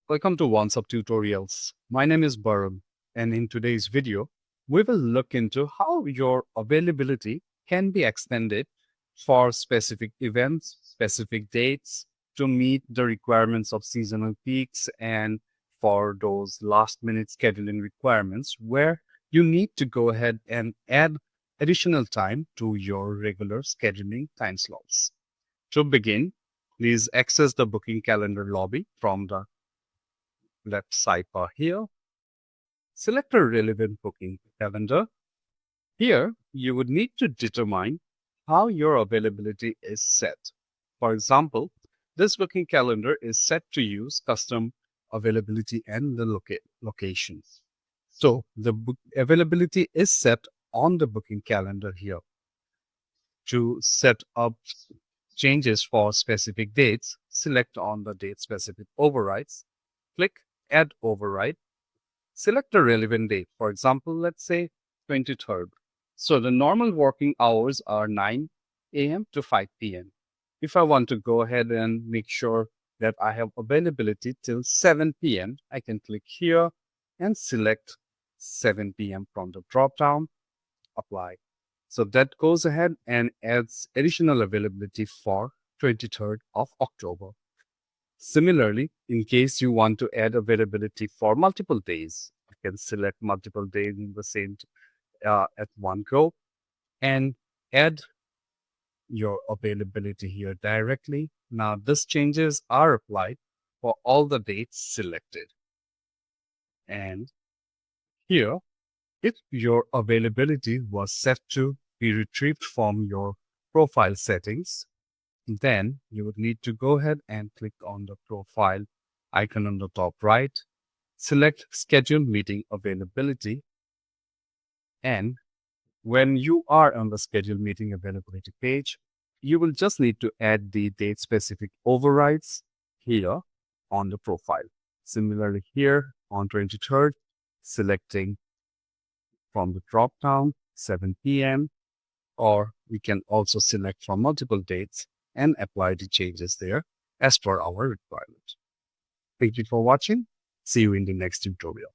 Welcome to OnceHub Tutorials. My name is Barun, and in today's video, we will look into how your availability can be extended for specific events, specific dates to meet the requirements of seasonal peaks and for those last minute scheduling requirements where you need to go ahead and add additional time to your regular scheduling time slots. To begin, please access the booking calendar lobby from the left sidebar here. Select a relevant booking calendar. Here, you would need to determine how your availability is set. For example, this booking calendar is set to use custom availability and the locations. So the availability is set on the booking calendar here. To set up changes for specific dates, select on the date specific overrides, click Add Override, select a relevant date. For example, let's say 23rd. So the normal working hours are 9 a.m. to 5 p.m. If I want to go ahead and make sure that I have availability till 7 p.m., I can click here and select 7 p.m. from the drop-down, apply. So that goes ahead and adds additional availability for 23rd of October. Similarly, in case you want to add availability for multiple days, you can select multiple days in the same at one go and add your availability here directly. Now, these changes are applied for all the dates selected. And here, if your availability was set to be retrieved from your profile settings, then you would need to go ahead and click on the profile icon on the top right, select Schedule Meeting Availability, and when you are on the Schedule Meeting Availability page, you will just need to add the date-specific overrides here on the profile. Similarly here on 23rd, selecting from the drop-down 7 p.m., or we can also select from multiple dates and apply the changes there as per our requirement. Thank you for watching. See you in the next tutorial.